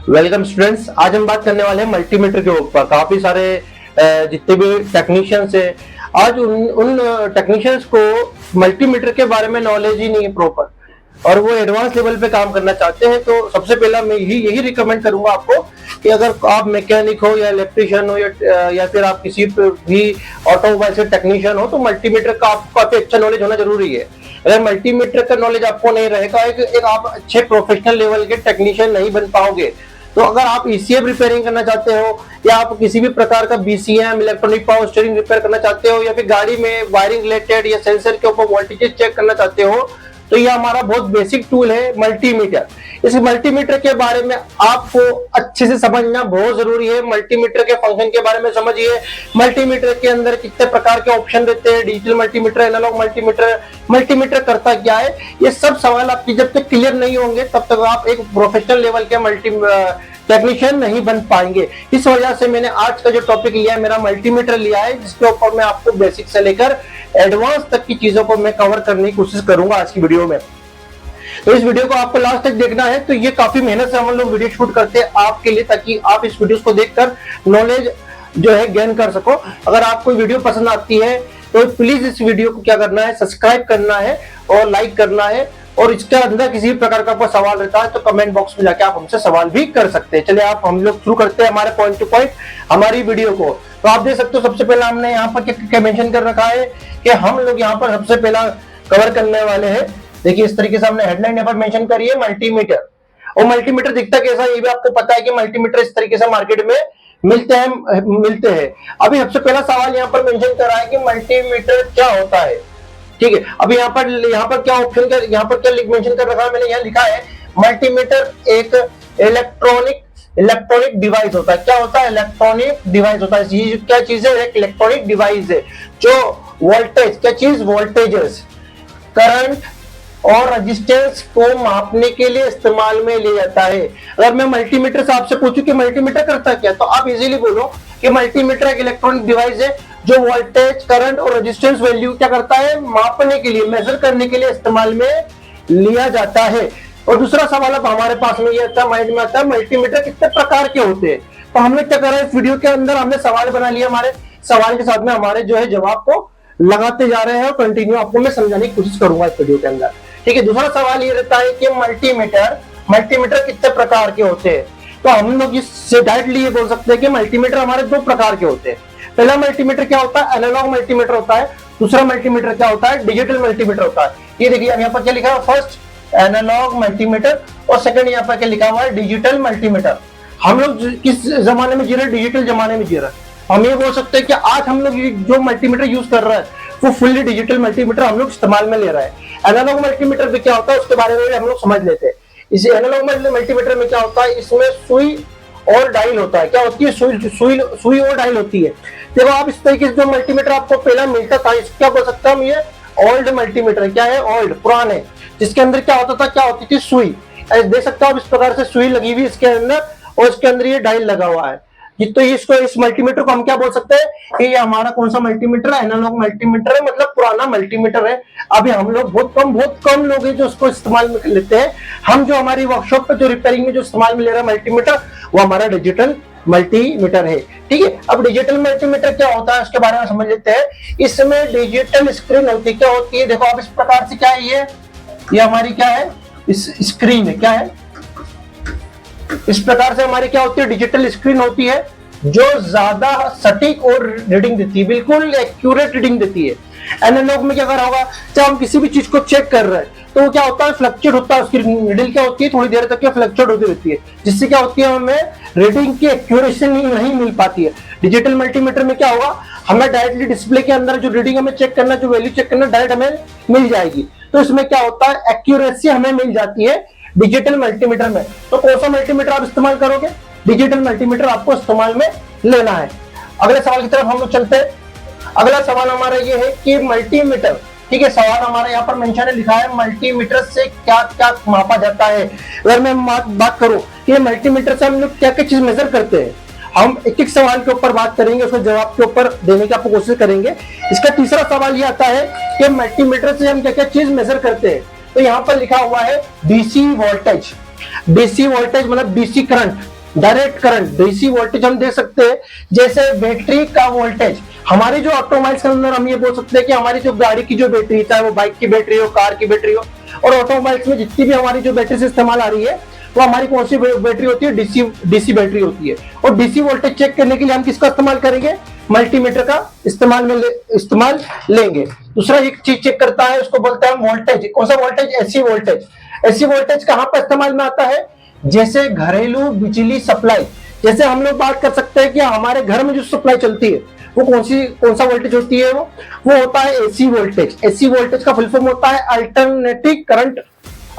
Welcome students. आज हम बात करने वाले हैं मल्टीमीटर के ऊपर। काफी सारे जितने भी टेक्नीशियंस हैं, आज उन टेक्नीशियंस को मल्टीमीटर के बारे में नॉलेज ही नहीं है प्रॉपर, और वो एडवांस लेवल पे काम करना चाहते हैं। तो सबसे पहला मैं यही रिकमेंड करूंगा आपको कि अगर आप मैकेनिक हो या इलेक्ट्रिशियन हो या फिर आप किसी भी ऑटोमोबाइल से टेक्नीशियन हो, तो मल्टीमीटर का आपको काफी अच्छा नॉलेज होना जरूरी है। अगर मल्टीमीटर का नॉलेज आपको नहीं रहेगा, एक आप अच्छे प्रोफेशनल लेवल के टेक्नीशियन नहीं बन पाओगे। तो अगर आप ईसीएम रिपेयरिंग करना चाहते हो, या आप किसी भी प्रकार का BCM electronic power steering repair करना चाहते हो, या फिर गाड़ी में वायरिंग रिलेटेड या सेंसर के ऊपर वोल्टेज चेक करना चाहते हो, तो ये हमारा बहुत बेसिक टूल है मल्टीमीटर। इस मल्टीमीटर के बारे में आपको अच्छे से समझना बहुत जरूरी है। मल्टीमीटर के फंक्शन के बारे में समझिए। मल्टीमीटर के अंदर कितने प्रकार के ऑप्शन रहते हैं, digital multimeter, analogue multimeter, multimeter करता क्या है, ये सब सवाल आपकी जब तक क्लियर नहीं होंगे तब तक आप एक प्रोफेशनल लेवल के टेक्नीशियन नहीं बन पाएंगे। इस वजह से मैंने आज का जो टॉपिक लिया है, मेरा मल्टीमीटर लिया है, जिसके ऊपर मैं आपको बेसिक से लेकर एडवांस तक की चीजों को मैं कवर करने की कोशिश करूंगा आज की वीडियो में। तो इस वीडियो को आपको लास्ट तक देखना है। तो ये काफी मेहनत से हम लोग वीडियो शूट करते हैं आपके लिए, ताकि आप इस वीडियो को देखकर नॉलेज जो है गेन कर सको। अगर आपको वीडियो पसंद आती है तो प्लीज इस वीडियो को क्या करना है, सब्सक्राइब करना है और लाइक करना है। और इसके अंदर किसी भी प्रकार का कोई सवाल रहता है तो कमेंट बॉक्स में जाके आप हमसे सवाल भी कर सकते हैं। चलिए हम लोग शुरू करते हैं हमारे पॉइंट टू पॉइंट हमारी वीडियो को। तो आप देख सकते हो, सबसे पहले हमने यहाँ पर क्या मेंशन कर रखा है कि हम लोग यहाँ पर सबसे पहला कवर करने वाले हैं। देखिए इस तरीके से हमने हेडलाइन यहाँ पर मेंशन करी है मल्टीमीटर। और मल्टीमीटर दिखता कैसा है ये भी आपको पता है कि मल्टीमीटर इस तरीके से मार्केट में मिलते हैं। अभी सबसे पहला सवाल यहाँ पर मेंशन करा है कि मल्टीमीटर क्या होता है। ठीक है, अभी यहाँ पर क्या ऑप्शन कर, यहाँ पर क्या मेंशन कर रखा है, मैंने यहाँ लिखा है मल्टीमीटर एक इलेक्ट्रॉनिक डिवाइस होता है। क्या होता है? इलेक्ट्रॉनिक डिवाइस होता है। ये क्या चीज है? एक इलेक्ट्रॉनिक डिवाइस है जो वोल्टेज, क्या चीज, वोल्टेजेस, करंट और रेजिस्टेंस को मापने के लिए इस्तेमाल में लिया जाता है। अगर मैं मल्टीमीटर से आपसे पूछूं कि मल्टीमीटर करता क्या, तो आप इजीली बोलो कि मल्टीमीटर एक इलेक्ट्रॉनिक डिवाइस है जो वोल्टेज, करंट और रेजिस्टेंस वैल्यू क्या करता है, मापने के लिए, मेजर करने के लिए इस्तेमाल में लिया जाता है। और दूसरा सवाल अब हमारे पास में ये आता माइंड में आता है, मल्टीमीटर कितने प्रकार के होते हैं। तो हमने क्या करा है, इस वीडियो के अंदर हमने सवाल बना लिया, हमारे सवाल के साथ में हमारे जो है जवाब को लगाते जा रहे हैं और कंटिन्यू आपको मैं समझाने की कोशिश करूंगा इस वीडियो के अंदर। ठीक है, दूसरा सवाल ये रहता है कि मल्टीमीटर कितने प्रकार के होते हैं। तो हम लोग इससे डायरेक्टली ये बोल सकते हैं कि मल्टीमीटर हमारे दो प्रकार के होते हैं। पहला मल्टीमीटर क्या होता है, एनालॉग मल्टीमीटर होता है। दूसरा मल्टीमीटर क्या होता है, डिजिटल मल्टीमीटर होता है। ये देखिए यहाँ पर क्या लिखा है, फर्स्ट एनालॉग मल्टीमीटर और सेकंड यहाँ पर क्या लिखा हुआ है, डिजिटल मल्टीमीटर। हम लोग किस जमाने में जी रहे हैं, डिजिटल जमाने में जी रहे हैं। हम ये बोल सकते हैं कि आज हम लोग जो मल्टीमीटर यूज कर रहे हैं वो फुल्ली डिजिटल मल्टीमीटर हम लोग इस्तेमाल में ले रहे हैं। एनालॉग मल्टीमीटर में क्या होता है उसके बारे में हम लोग समझ लेते हैं। इस एनालॉग मल्टीमीटर में क्या होता है, इसमें सुई और डायल होता है। क्या होती है, सुई और डायल होती है। देखो आप इस तरीके से जो मल्टीमीटर आपको पहला मिलता था, इसको क्या बोल सकते हैं हम, ये ओल्ड मल्टीमीटर। क्या है, ओल्ड, पुराने, जिसके अंदर क्या होता था, क्या होती थी, सुई। देख सकते हो आप इस प्रकार से सुई लगी हुई इसके अंदर और इसके अंदर ये डायल लगा हुआ है। तो इस मल्टीमीटर को हम क्या बोल सकते हैं कि ये हमारा कौन सा मल्टीमीटर है, एनालॉग मल्टीमीटर है, मतलब पुराना मल्टीमीटर है। अभी हम लोग बहुत कम लोग हैं जो उसको इस्तेमाल में लेते हैं। हम जो हमारी वर्कशॉप पे जो रिपेयरिंग में जो इस्तेमाल में ले रहे हैं मल्टीमीटर, वो हमारा डिजिटल मल्टीमीटर है। ठीक है, अब डिजिटल मल्टीमीटर क्या होता है उसके बारे में समझ लेते हैं। इसमें डिजिटल स्क्रीन होती है। क्या होती है, देखो आप इस प्रकार से, क्या है ये हमारी क्या है, इस स्क्रीन है, क्या है, इस प्रकार से हमारी क्या होती है, डिजिटल स्क्रीन होती है जो ज्यादा सटीक और रीडिंग देती है, बिल्कुल एक्यूरेट रीडिंग देती है। एनालॉग में क्या कर रहा होगा, जब हम किसी भी चीज को चेक कर रहे हैं तो वो क्या होता है, फ्लक्चुएट होता है, उसकी रीडिंग क्या होती है, थोड़ी देर तक फ्लक्चुएट होती रहती है, जिससे क्या होती है, हमें रीडिंग की एक्यूरेसी नहीं मिल पाती है। डिजिटल मल्टीमीटर में क्या होगा, हमें डायरेक्टली डिस्प्ले के अंदर जो रीडिंग हमें चेक करना, जो वैल्यू चेक करना, डायरेक्ट हमें मिल जाएगी। तो इसमें क्या होता है, एक्यूरेसी हमें मिल जाती है डिजिटल मल्टीमीटर में। तो कौन सा मल्टीमीटर आप इस्तेमाल करोगे, डिजिटल मल्टीमीटर आपको इस्तेमाल में लेना है। अगले सवाल की तरफ हम लोग चलते हैं। अगला सवाल हमारा ये है कि मल्टीमीटर, ठीक है, सवाल हमारा यहाँ पर मेंशन है, लिखा है मल्टीमीटर से क्या क्या मापा जाता है। अगर मैं बात करूं कि मल्टीमीटर से हम लोग क्या क्या चीज मेजर करते हैं, हम एक एक सवाल के ऊपर बात करेंगे, उसके जवाब के ऊपर देने की आपको कोशिश करेंगे। इसका तीसरा सवाल ये आता है कि मल्टीमीटर से हम क्या क्या चीज मेजर करते हैं। तो यहाँ पर लिखा हुआ है डीसी वोल्टेज। डीसी वोल्टेज मतलब DC current, direct current DC voltage हम दे सकते हैं, जैसे बैटरी का वोल्टेज। हमारी जो ऑटोमोबाइल्स के अंदर हम ये बोल सकते हैं कि हमारी जो गाड़ी की जो बैटरी, चाहे वो बाइक की बैटरी हो, कार की बैटरी हो, और ऑटोमोबाइल्स में जितनी भी हमारी जो बैटरी से इस्तेमाल आ रही है वो हमारी कौन सी बैटरी होती है, डीसी बैटरी होती है। और डीसी वोल्टेज चेक करने के लिए हम किसका इस्तेमाल करेंगे, मल्टीमीटर का इस्तेमाल लेंगे। दूसरा एक चीज चेक करता है, उसको बोलते हैं वोल्टेज। कौन सा voltage, AC voltage. AC voltage कहां पर इस्तेमाल में आता है, जैसे घरेलू बिजली सप्लाई। जैसे हम लोग बात कर सकते हैं कि हमारे घर में जो सप्लाई चलती है वो कौन सा वोल्टेज होती है, वो होता है एसी वोल्टेज। एसी वोल्टेज का फुल फॉर्म होता है अल्टरनेटिव करंट।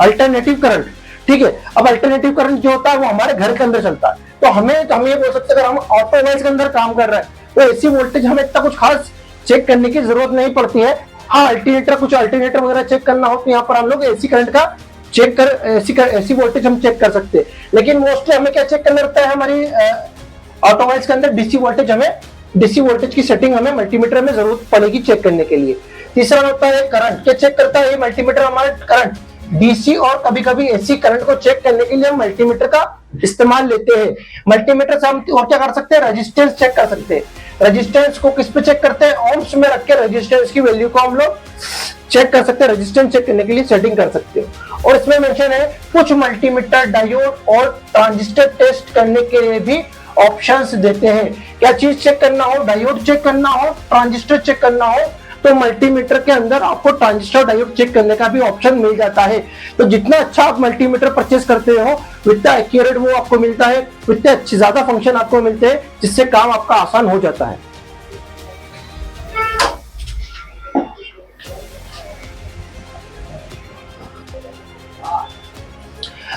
अल्टरनेटिव करंट, ठीक है। अब अल्टरनेटिव करंट जो होता है वो हमारे घर के अंदर चलता है। तो हम ये बोल सकते हैं, अगर हम ऑटोमोबाइल्स के अंदर काम कर रहे हैं तो एसी वोल्टेज हमें इतना कुछ खास चेक करने की जरूरत नहीं पड़ती है। हाँ, कुछ अल्टरनेटर वगैरह चेक करना हो तो यहाँ पर हम लोग एसी करंट का एसी वोल्टेज हम चेक कर सकते हैं। लेकिन मोस्टली हमें क्या चेक करना रहता है, हमारी ऑटोमोबाइल्स के अंदर डीसी वोल्टेज की सेटिंग हमें मल्टीमीटर में जरूरत पड़ेगी चेक करने के लिए। तीसरा होता है करंट। क्या चेक करता है ये मल्टीमीटर, हमारा करंट, डीसी और कभी कभी एसी करंट को चेक करने के लिए हम मल्टीमीटर का इस्तेमाल लेते हैं। मल्टीमीटर से हम और क्या कर सकते हैं, रेजिस्टेंस चेक कर सकते हैं। रेजिस्टेंस को किस पे चेक करते हैं, ओम्स में रख के रेजिस्टेंस की वैल्यू को हम लोग चेक कर सकते हैं। रेजिस्टेंस चेक करने के लिए सेटिंग कर सकते हो। और इसमें मेंशन है कुछ मल्टीमीटर डायोड और ट्रांजिस्टर टेस्ट करने के लिए भी ऑप्शंस देते हैं। क्या चीज चेक करना हो, डायोड चेक करना हो, ट्रांजिस्टर चेक करना हो, तो मल्टीमीटर के अंदर आपको ट्रांजिस्टर डायोड चेक करने का भी ऑप्शन मिल जाता है। तो जितना अच्छा आप मल्टीमीटर परचेस करते हो उतना एक्यूरेट वो आपको मिलता है, उतने अच्छे ज्यादा फंक्शन आपको मिलते हैं, जिससे काम आपका आसान हो जाता है।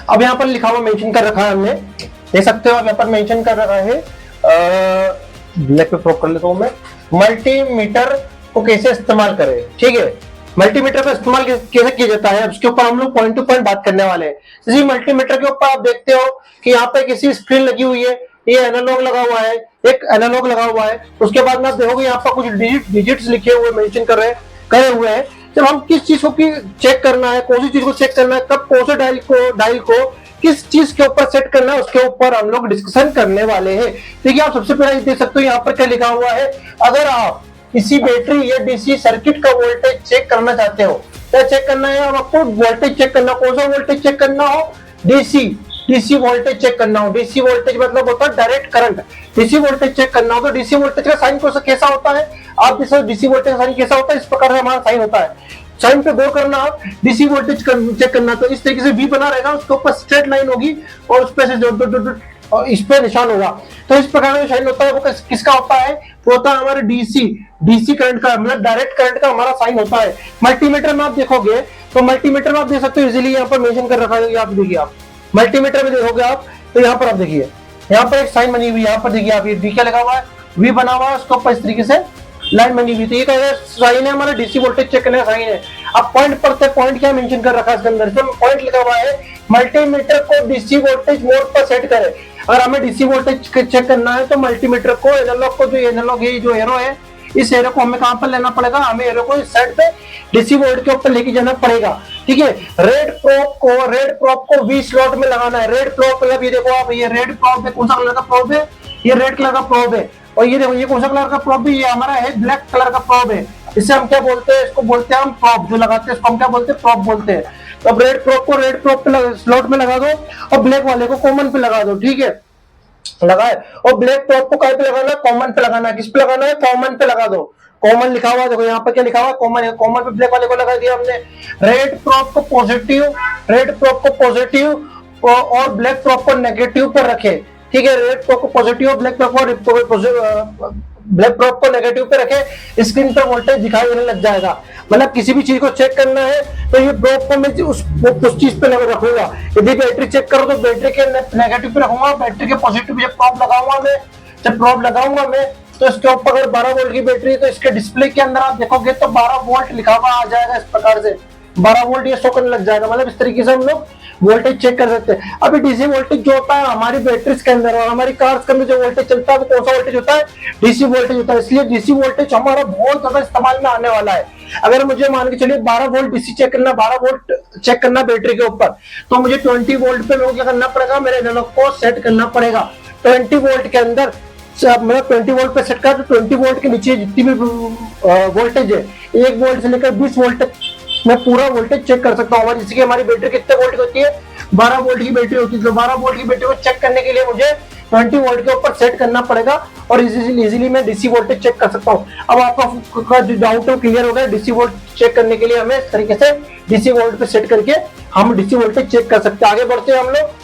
अब यहाँ पर लिखा हुआ मेंशन कर रखा है हमने, देख सकते हो आप यहाँ पर मेंशन कर रखा है, ब्लैक पे प्रोप कर लेता हूं मैं, मल्टीमीटर को कैसे इस्तेमाल करें। ठीक है, मल्टीमीटर का इस्तेमाल कैसे किया जाता है, उसके ऊपर हम लोग पॉइंट टू पॉइंट बात करने वाले हैं। जैसे मल्टीमीटर के ऊपर आप देखते हो कि यहाँ पे किसी स्क्रीन लगी हुई है, ये एनालॉग लगा हुआ है, एक एनालॉग लगा हुआ है। उसके बाद में आप देखोगे यहाँ पर कुछ डिजिट्स लिखे हुए मेंशन करे हुए हैं। जब हम किस चीज को चेक करना है, कौन सी चीज को चेक करना है, कब कौन से डायल को किस चीज के ऊपर सेट करना है, उसके ऊपर हम लोग डिस्कशन करने वाले हैं। देखिए आप सबसे पहले देख सकते हो यहाँ पर क्या लिखा हुआ है, अगर आप किसी बैटरी या डीसी सर्किट का वोल्टेज चेक करना चाहते हो, क्या चेक करना है, अब आपको वोल्टेज चेक करना, कौन सा वोल्टेज चेक करना हो, डीसी वोल्टेज चेक करना हो। डीसी वोल्टेज मतलब होता है direct current. DC voltage check करना हो तो डीसी वोल्टेज का साइन कैसा होता है, आप जैसे डीसी वोल्टेज का साइन कैसा होता है, इस प्रकार से हमारा साइन होता है। साइन पे गौर करना, आप डीसी वोल्टेज चेक करना तो इस तरीके से वी बना रहेगा, उसके ऊपर स्ट्रेट लाइन होगी और उस पे से और इस पे निशान होगा। तो इस प्रकार का साइन होता है वो किसका होता है, वो होता है हमारे डीसी करंट का, मतलब डायरेक्ट करंट का हमारा साइन होता है। मल्टीमीटर में आप देखोगे तो मल्टीमीटर में आप देख सकते हो, इजीली यहाँ पर मेंशन कर रखा है, आप देखिए, आप मल्टीमीटर में देखोगे आप तो यहाँ पर आप देखिए, यहाँ पर एक साइन बनी हुई है, यहाँ पर देखिए आप, ये वी क्या लगा हुआ है, वी बना हुआ है, उसके ऊपर इस तरीके से लाइन बनी हुई। तो ये क्या साइन है, हमारा डीसी वोल्टेज चेक करने का साइन है। अब पॉइंट पढ़ते, पॉइंट क्या मेंशन कर रखा है इसके अंदर, पॉइंट लिखा हुआ है मल्टीमीटर को डीसी वोल्टेज मोड पर सेट करें। अगर हमें डीसी वोल्टेज चेक करना है तो मल्टीमीटर को एनालॉग को, जो एनालॉग है, जो एरो है, इस एरो को हमें कहां पर लेना पड़ेगा, हमें एरो को इस साइड पे डीसी बोर्ड के ऊपर लेके जाना पड़ेगा। ठीक है, रेड प्रोब को वी स्लॉट में लगाना है। रेड प्रोब मतलब ये देखो आप, ये रेड प्रोब है, कौन सा कलर का प्रोब है, ये रेड कलर का प्रोब है। और ये देखो ये कौन सा कलर का प्रोब है, ये हमारा है ब्लैक कलर का प्रोब है। इसे हम क्या बोलते हैं, इसको बोलते हैं हम प्रोब, जो लगाते हैं इसको हम क्या बोलते हैं, प्रोब बोलते हैं। तो अब रेड प्रोब को रेड प्रोब पे स्लॉट में लगा दो और ब्लैक वाले को कॉमन पे लगा दो। ठीक है, लगाए, और ब्लैक प्रोब को कहीं पे लगाना है, कॉमन पे लगाना है। किस पे लगाना है, कॉमन पे लगा दो। कॉमन लिखा हुआ देखो यहाँ पर क्या लिखा हुआ है, कॉमन है, कॉमन पे ब्लैक वाले को लगा दिया हमने। रेड प्रोब को पॉजिटिव और ब्लैक प्रोब को नेगेटिव पर रखे। ठीक है, रेड प्रोब को पॉजिटिव, ब्लैक प्रोब को नेगेटिव पे रखे, स्क्रीन पर वोल्टेज दिखाई देने लग जाएगा। मतलब किसी भी चीज को चेक करना है तो ये प्रोब को मैं उस चीज पे रखूंगा। यदि बैटरी चेक करो तो बैटरी के नेगेटिव पे रखूंगा, बैटरी के पॉजिटिव पे जब प्रोब लगाऊंगा मैं तो इसके ऊपर अगर 12 वोल्ट की बैटरी है तो इसके डिस्प्ले के अंदर आप देखोगे तो 12 वोल्ट लिखा हुआ आ जाएगा इस प्रकार से। 12 वोल्ट ये शो करने लग जाएगा। मतलब इस तरीके से हम लोग वोल्टेज चेक कर सकते हैं। अभी डीसी वोल्टेज जो होता है हमारी बैटरीज के अंदर और हमारी कार्स के अंदर जो वोल्टेज चलता है वो कौन सा वोल्टेज होता है, डीसी वोल्टेज होता है। इसलिए डीसी वोल्टेज हमारा बहुत ज्यादा इस्तेमाल में आने वाला है। अगर मुझे मान के चलिए 12 वोल्ट डीसी चेक करना, 12 वोल्ट चेक करना बैटरी के ऊपर, तो मुझे 20 वोल्ट पे मेरे को क्या करना पड़ेगा, मेरे एनालॉग को सेट करना पड़ेगा 20 वोल्ट के अंदर। मतलब 20 वोल्ट पे सेट कर, तो 20 वोल्ट के नीचे जितनी भी वोल्टेज है 1 वोल्ट से लेकर 20 वोल्ट तक मैं पूरा वोल्टेज चेक कर सकता हूँ। जैसे कि हमारी बैटरी कितने वोल्ट की होती है, 12 वोल्ट की बैटरी होती है, तो 12 वोल्ट की बैटरी को चेक करने के लिए मुझे 20 वोल्ट के ऊपर सेट करना पड़ेगा और इजीली मैं डीसी वोल्टेज चेक कर सकता हूँ। अब आपका जो डाउट है क्लियर हो गया। डीसी वोल्ट चेक करने के लिए हमें इस तरीके से डीसी वोल्ट पे सेट करके हम डीसी वोल्टेज चेक कर सकते हैं। आगे बढ़ते हैं हम लोग।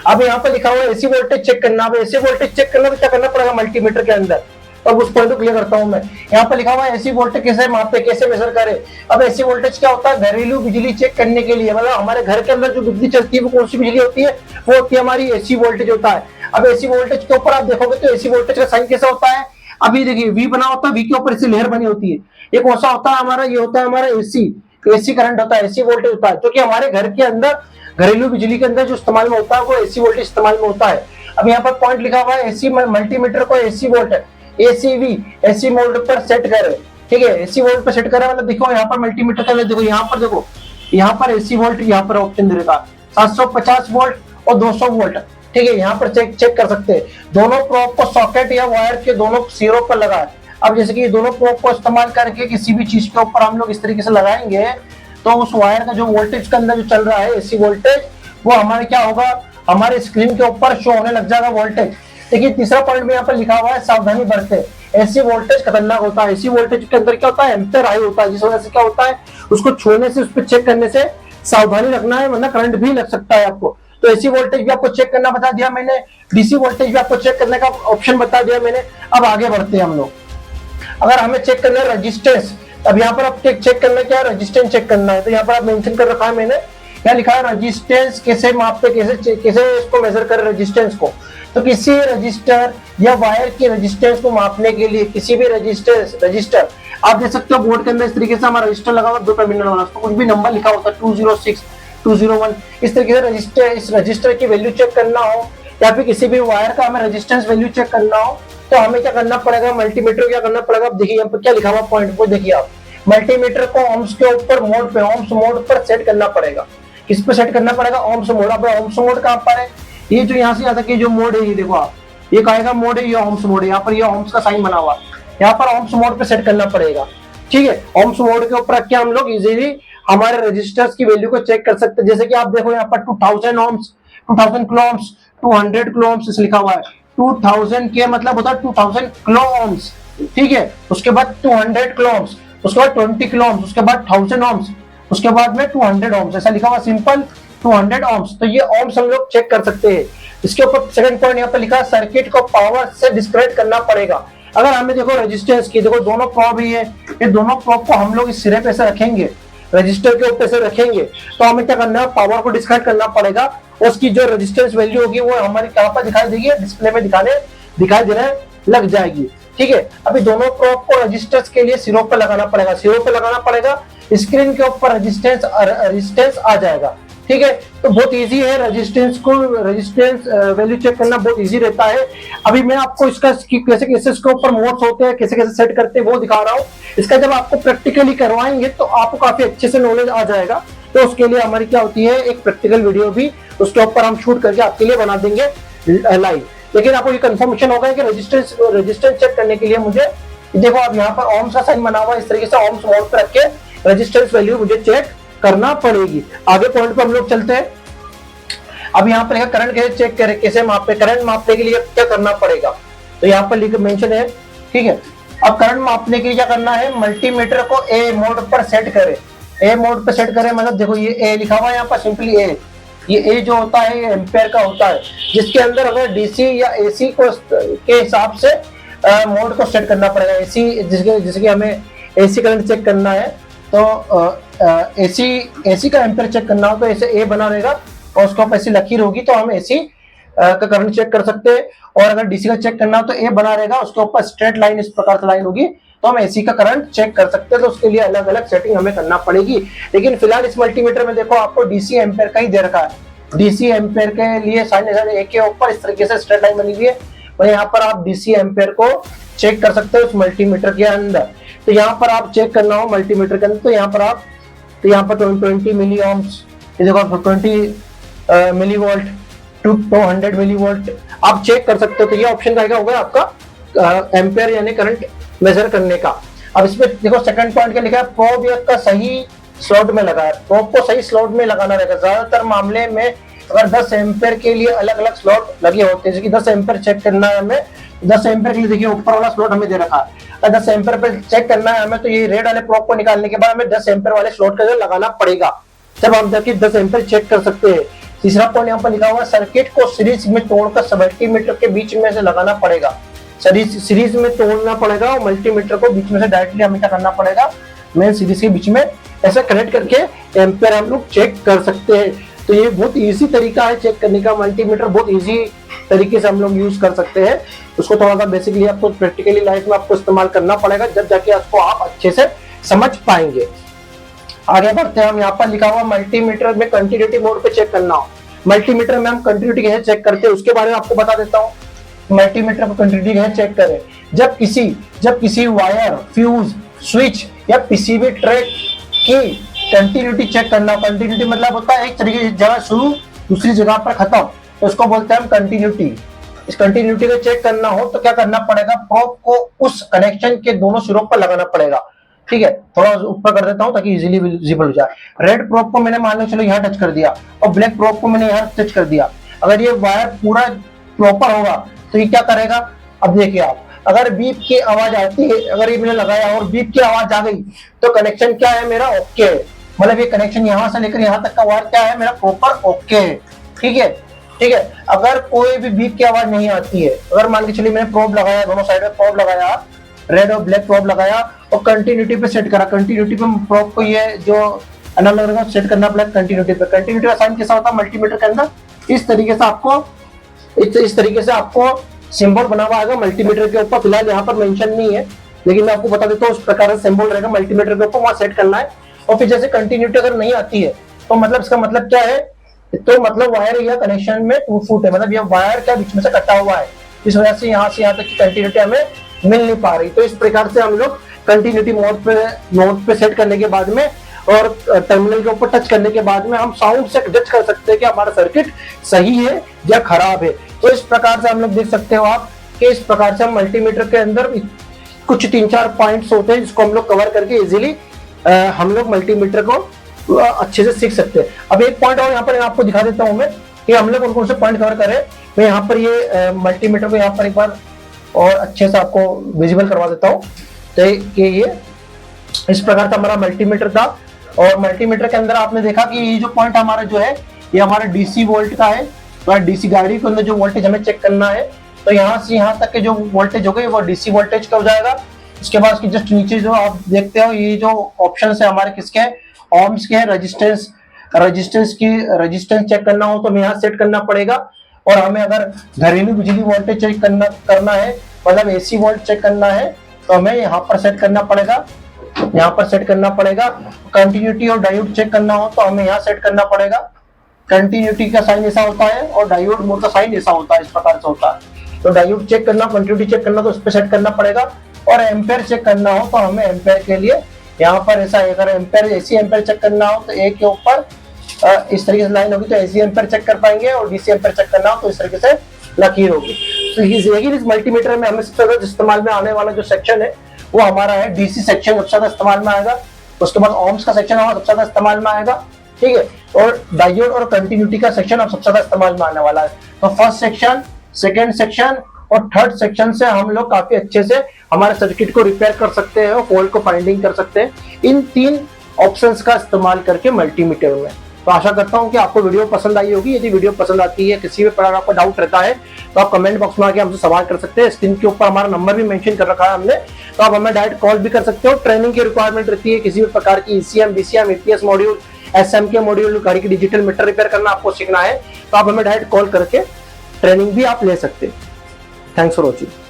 अब यहाँ पर लिखा हुआ है एसी वोल्टेज चेक करना। अब एसी वोल्टेज चेक करना तो क्या करना पड़ेगा मल्टीमीटर के अंदर, अब उस पॉइंट को क्लियर करता हूं मैं। यहाँ पर लिखा हुआ है एसी वोल्टेज कैसे मापे, कैसे मेजर करें। अब एसी वोल्टेज क्या होता है, घरेलू बिजली चेक करने के लिए, मतलब हमारे घर के अंदर जो बिजली चलती है वो कौन सी बिजली होती है, वो होती है हमारी एसी वोल्टेज होता है। अब एसी वोल्टेज के ऊपर आप देखोगे तो एसी वोल्टेज का साइन कैसा होता है, अभी देखिए वी बना होता है, वी के ऊपर ऐसी लहर बनी होती है। ये कौन सा होता है हमारा, ये होता है हमारा एसी करंट होता है, एसी वोल्टेज होता है, क्योंकि हमारे घर के अंदर घरेलू बिजली के अंदर जो इस्तेमाल में होता है वो एसी वोल्टेज इस्तेमाल में होता है। अब यहाँ पर पॉइंट लिखा हुआ है एसी मल्टीमीटर को AC volt ACV AC mode पर सेट करें। ठीक है, एसी वोल्ट पर सेट करें, मतलब देखो यहाँ पर मल्टीमीटर का देखो, यहाँ पर देखो, यहाँ पर एसी वोल्ट, यहाँ पर ऑप्शन दे रखा 750 वोल्ट और 200 वोल्ट। ठीक है, यहाँ पर चेक कर सकते हैं। दोनों प्रोब को सॉकेट या वायर के दोनों सिरों पर लगाए। अब जैसे कि दोनों प्रोब को इस्तेमाल करके किसी भी चीज के ऊपर हम लोग इस तरीके से लगाएंगे तो उस वायर का जो वोल्टेज के अंदर जो चल रहा है एसी वोल्टेज, वो हमारे क्या होगा, हमारे स्क्रीन के ऊपर शो होने लग जाएगा वोल्टेज। देखिए तीसरा पॉइंट में यहाँ पर लिखा हुआ है सावधानी बरते, एसी वोल्टेज खतरनाक होता है। एसी वोल्टेज के अंदर क्या होता है, एम्पीयर हाई होता है, जिस वजह से क्या होता है, उसको छूने से, उस पर चेक करने से सावधानी रखना है, वरना करंट भी लग सकता है आपको। तो एसी वोल्टेज भी आपको चेक करना बता दिया मैंने, डीसी वोल्टेज भी आपको चेक करने का ऑप्शन बता दिया मैंने। अब आगे बढ़ते हैं हम लोग। अगर हमें चेक करना है रेजिस्टेंस, अब यहाँ पर आप चेक करना क्या, रेजिस्टेंस चेक करना है, तो यहाँ पर आप मेंशन कर रखा है मैंने, यहाँ लिखा है रेजिस्टेंस कैसे मापते, कैसे इसको मेजर करें रेजिस्टेंस को। तो किसी रजिस्टर या वायर की रेजिस्टेंस को मापने के लिए किसी भी रजिस्टर आप देख सकते हो बोर्ड के अंदर इस तरीके से हमारा रजिस्टर लगा हुआ 2 टर्मिनल वाला, उसको कुछ भी नंबर लिखा होता है 206 201, इस तरीके से इस रजिस्टर की वैल्यू चेक करना हो या फिर किसी भी वायर का हमें रेजिस्टेंस वैल्यू चेक करना हो तो हमें क्या करना पड़ेगा, मल्टीमीटर क्या करना पड़ेगा। अब देखिए यहाँ पर क्या लिखा हुआ पॉइंट को देखिए आप, मल्टीमीटर को ohms के ऊपर मोड पे, ohms मोड पर सेट करना पड़ेगा। किस पे सेट करना पड़ेगा, ohms मोड। अब ohms मोड कहाँ पर है, ये जो यहाँ से आता है जो मोड है, ये देखो आप, ये कहेगा मोड है, ये ohms मोड है, यहाँ पर ये ohms का साइन बना हुआ, यहाँ पर ohms मोड पे सेट करना पड़ेगा। ठीक है, ohms मोड के ऊपर क्या हम लोग इजीली हमारे रजिस्टर्स की वैल्यू को चेक कर सकते हैं। जैसे कि आप देखो यहाँ पर 2000 ohms, 2000 kilo ohms, 200 kilo ohms लिखा हुआ है। 2000 के मतलब होता है 2000 किलो ohms। ठीक है, उसके बाद 200 किलो ohms, उसके बाद 20 किलो ohms, उसके बाद 1000 ohms, उसके बाद में 200 ohms, ऐसा लिखा हुआ सिंपल 200 ohms। तो ये ohms हम लोग चेक कर सकते हैं। इसके ऊपर सेकंड पॉइंट यहाँ पर लिखा है सर्किट को पावर से डिस्कनेक्ट करना पड़ेगा। अगर हमें देखो रेजिस्टेंस की, देखो दोनों प्रोब ही है, ये दोनों प्रोब को हम लोग इस सिरे पे से रखेंगे, रजिस्टर के ऊपर से रखेंगे, तो हमें क्या करना है, पावर को डिस्कनेक्ट करना पड़ेगा। उसकी जो रेजिस्टेंस वैल्यू होगी वो हमारी कहाँ पर दिखाई देगी, डिस्प्ले में दिखाई देने लग जाएगी। ठीक है, अभी दोनों प्रोब को रजिस्टर्स के लिए सिरों पर लगाना पड़ेगा, सिरों पर लगाना पड़ेगा, स्क्रीन के ऊपर रेजिस्टेंस आ जाएगा। ठीक है, तो बहुत इजी है, रेजिस्टेंस वैल्यू चेक करना बहुत इजी रहता है। अभी मैं आपको इसका कैसे कैसे इसके ऊपर मोड्स होते हैं, कैसे कैसे सेट करते हैं वो दिखा रहा हूँ। इसका जब आपको प्रैक्टिकली करवाएंगे तो आपको काफी अच्छे से नॉलेज आ जाएगा। तो उसके लिए हमारी क्या होती है, एक प्रैक्टिकल वीडियो भी उसके ऊपर हम शूट करके आपके लिए बना देंगे लाइव। लेकिन आपको ये कंफर्मेशन होगा कि रेजिस्टेंस चेक करने के लिए मुझे देखो अब यहाँ पर ohms का साइन बना हुआ है, इस तरीके से ohms मोड पर रख के रेजिस्टेंस वैल्यू मुझे चेक करना पड़ेगी। आगे पॉइंट पे हम लोग चलते हैं। अब यहाँ पर करंट कैसे चेक करें, कैसे मापे, करंट मापने के लिए क्या करना पड़ेगा, तो यहाँ पर लिख मेंशन है। ठीक है, अब करंट मापने के लिए क्या करना है, मल्टीमीटर को ए मोड पर सेट करें। ए मोड पर सेट करें मतलब देखो ये ए लिखा हुआ है यहाँ पर, सिंपली ए, ये ए जो होता है ये एम्पेयर का होता है, जिसके अंदर अगर डीसी या एसी को के हिसाब से मोड को सेट करना पड़ेगा। एसी जिसके हमें एसी करंट चेक करना है तो एसी का एम्पेयर चेक करना हो तो ऐसे ए बना रहेगा और उसके ऊपर ऐसी लकीर होगी तो हम एसी का करंट चेक कर सकते हैं। और अगर डीसी का चेक करना हो तो ए बना रहेगा, उसके ऊपर स्ट्रेट लाइन इस प्रकार से लाइन होगी तो हम एसी का करंट चेक कर सकते हैं, तो उसके लिए अलग अलग सेटिंग हमें करना पड़ेगी। लेकिन फिलहाल इस मल्टीमीटर में देखो आपको डीसी एम्पेयर का ही दे रखा है। डीसी एम्पेयर के लिए साइनसॉइड एक के ऊपर इस तरीके से स्ट्रेट लाइन बनी हुई है, और यहाँ पर आप डीसी एम्पेयर को चेक कर सकते हो उस मल्टीमीटर के अंदर। तो यहाँ पर आप चेक करना हो मल्टीमीटर के अंदर, तो यहाँ पर 20 मिली ओम्स, ये देखो 20 millivolt to 200 millivolt आप चेक कर सकते हो। तो ये ऑप्शन रहेगा होगा आपका एम्पेयर यानी करंट मेजर करने का। अब इसमें देखो सेकंड पॉइंट क्या लिखा है, प्रोब का सही स्लॉट में लगा है। प्रोब को सही स्लॉट में लगाना रहेगा। ज्यादातर मामले में अगर 10 एम्पेयर के लिए अलग अलग स्लॉट लगे होते हैं, जैसे कि 10 एम्पेयर चेक करना है हमें, 10 एम्पेयर के लिए देखिए ऊपर वाला स्लॉट हमें दे रखा है। अगर 10 एम्पेयर पे चेक करना है हमें, तो ये रेड वाले प्रोब को निकालने के बाद हमें 10 एम्पेयर वाले स्लॉट का लगाना पड़ेगा, जब हम जाके 10 एम्पेयर चेक कर सकते हैं। तीसरा पॉइंट यहाँ पर लिखा हुआ है, सर्किट को सीरीज में तोड़कर मल्टीमीटर के बीच में से लगाना पड़ेगा। सीरीज में तोड़ना पड़ेगा और मल्टीमीटर को बीच में से डायरेक्टली हमें क्या करना पड़ेगा, मेन सीरीज के बीच में ऐसा कनेक्ट करके एम्पेयर हम लोग चेक कर सकते हैं। तो ये बहुत इजी तरीका है चेक करने का। मल्टीमीटर बहुत इजी तरीके से हम लोग यूज कर सकते हैं। उसको थोड़ा सा बेसिकली आपको प्रैक्टिकली लाइफ में आपको इस्तेमाल करना पड़ेगा, जब जाके उसको आप अच्छे से समझ पाएंगे। आगे बढ़ते हैं हम। यहाँ पर लिखा हुआ मल्टीमीटर में कंटिन्यूटी मोड पे चेक करना हो। मल्टीमीटर में हम कंटिन्यूटी कैसे चेक करते हैं उसके बारे में आपको बता देता हूँ। मल्टीमीटर पर कंटिन्यूटी कैसे चेक करें, जब किसी वायर, फ्यूज, स्विच या पीसीबी ट्रैक की कंटिन्यूटी चेक करना। कंटिन्यूटी मतलब होता है एक तरीके से जगह शुरू दूसरी जगह पर खत्म, तो उसको बोलते हैं हम कंटिन्यूटी। इस कंटिन्यूटी को चेक करना हो तो क्या करना पड़ेगा, प्रोब को उस कनेक्शन के दोनों सिरों पर लगाना पड़ेगा। ठीक है, थोड़ा ऊपर कर देता हूं ताकि इजीली विजिबल हो जाए। रेड प्रोब को मैंने मान लो चलो यहाँ टच कर दिया और ब्लैक प्रोब को मैंने यहाँ टच कर दिया। अगर ये वायर पूरा प्रॉपर होगा तो ये क्या करेगा, अब देखिए आप, अगर बीप की आवाज आती है, अगर ये मैंने लगाया और बीप की आवाज आ गई तो कनेक्शन क्या है मेरा, ओके है। मतलब ये कनेक्शन यहाँ से लेकर यहाँ तक का वायर क्या है मेरा, प्रॉपर ओके है। ठीक है। अगर कोई भी बीप की आवाज नहीं आती है, अगर मान के चलिए मैंने प्रोब लगाया, दोनों साइड में प्रोब लगाया, रेड और ब्लैक प्रोब लगाया और कंटिन्यूटी पे सेट करा। कंटिन्यूटी पे प्रोब को ये जो एनालॉग सेट करना पड़ेगा कंटिन्यूटी पे। कंटिन्यूटी का साइन कैसा होता है मल्टीमीटर के अंदर, इस तरीके से आपको सिंबल बना हुआ आएगा मल्टीमीटर के ऊपर। फिलहाल यहाँ पर मेंशन नहीं है, लेकिन मैं आपको बता देता हूँ उस प्रकार से सिंबल रहेगा मल्टीमीटर के ऊपर, वहां सेट करना है। और फिर जैसे कंटिन्यूटी अगर नहीं आती है तो मतलब इसका मतलब क्या है, तो मतलब वायर या कनेक्शन में टूट फूट है, मतलब ये वायर क्या बीच में से कटा हुआ है, इस वजह से यहाँ तक की कंटिन्यूटी हमें मिल नहीं पा रही। तो इस प्रकार से हम लोग कंटिन्यूटी मोड पे सेट करने के बाद में और टर्मिनल के ऊपर टच करने के बाद में हम साउंड से जज कर सकते हैं कि हमारा सर्किट सही है या खराब है। तो इस प्रकार से हम लोग देख सकते हो आप कि इस प्रकार से हम मल्टीमीटर के अंदर कुछ 3-4 पॉइंट्स होते हैं जिसको हम लोग कवर करके इजीली हम लोग मल्टीमीटर को अच्छे से सीख सकते हैं। अब एक पॉइंट और यहाँ पर आपको दिखा देता हूँ मैं कि हम लोग उनको से पॉइंट कवर करें। मैं यहाँ पर ये मल्टीमीटर को यहाँ पर एक बार और अच्छे से आपको विजिबल करवा देता हूँ। तो ये इस प्रकार का हमारा मल्टीमीटर था, और मल्टीमीटर के अंदर आपने देखा कि ये जो पॉइंट हमारा जो है ये हमारा डीसी वोल्ट का है। तो डीसी गाड़ी के अंदर जो वोल्टेज हमें चेक करना है, तो यहाँ से यहाँ तक के जो वोल्टेज हो गए वो डीसी वोल्टेज का हो जाएगा। उसके बाद उसकी जस्ट नीचे जो आप देखते हो ये जो ऑप्शन है हमारे किसके हैं, ओम्स के हैं। रजिस्टेंस चेक करना हो तो हमें यहाँ सेट करना पड़ेगा। और हमें अगर घरेलू बिजली वोल्टेज चेक करना है, मतलब एसी वोल्ट चेक करना है, तो हमें यहाँ पर सेट करना पड़ेगा। कंटिन्यूटी और डायोड चेक करना हो तो हमें यहाँ सेट करना पड़ेगा। कंटिन्यूटी का साइन ऐसा होता है और डायोड मोड का साइन ऐसा होता है, इस प्रकार से होता है। तो डायोड चेक करना, कंटिन्यूटी चेक करना तो उस पर सेट करना पड़ेगा। और एम्पेयर चेक करना हो तो हमें एम्पेयर के लिए यहाँ पर ऐसा, अगर एम्पेयर एसी एम्पेयर चेक करना हो तो एक के ऊपर इस तरीके से लाइन होगी तो एसी एम्पेयर चेक कर पाएंगे, और डीसी एम्पेयर चेक करना हो तो इस तरीके से लकीर होगी। तो लेकिन इस मल्टीमीटर में हमें सबसे ज्यादा इस्तेमाल में आने वाला जो सेक्शन है वो हमारा है डीसी सेक्शन, सबसे ज्यादा इस्तेमाल में आएगा। उसके बाद ओम्स का सेक्शन हमारा सबसे ज्यादा इस्तेमाल में आएगा। ठीक है, और डायोड और कंटिन्यूटी का सेक्शन अब सबसे ज्यादा इस्तेमाल में आने वाला है। तो फर्स्ट सेक्शन, सेकेंड सेक्शन और थर्ड सेक्शन से हम लोग काफी अच्छे से हमारे सर्किट को रिपेयर कर सकते हैं और फॉल्ट को फाइंडिंग कर सकते हैं इन 3 ऑप्शंस का इस्तेमाल करके मल्टीमीटर में। तो आशा करता हूं कि आपको वीडियो पसंद आई होगी। यदि वीडियो पसंद आती है, किसी भी प्रकार का आपको डाउट रहता है तो आप कमेंट बॉक्स में आके हमसे सवाल कर सकते हैं। स्क्रीन के ऊपर हमारा नंबर भी मेंशन कर रखा है हमने, तो आप हमें डायरेक्ट कॉल भी कर सकते हो। ट्रेनिंग की रिक्वायरमेंट रहती है किसी भी प्रकार की, ECM, BCM, APS module, SM के मॉड्यूल, गाड़ी की डिजिटल मीटर रिपेयर करना आपको सीखना है, तो आप हमें डायरेक्ट कॉल करके ट्रेनिंग भी आप ले सकते हैं। Thanks for watching.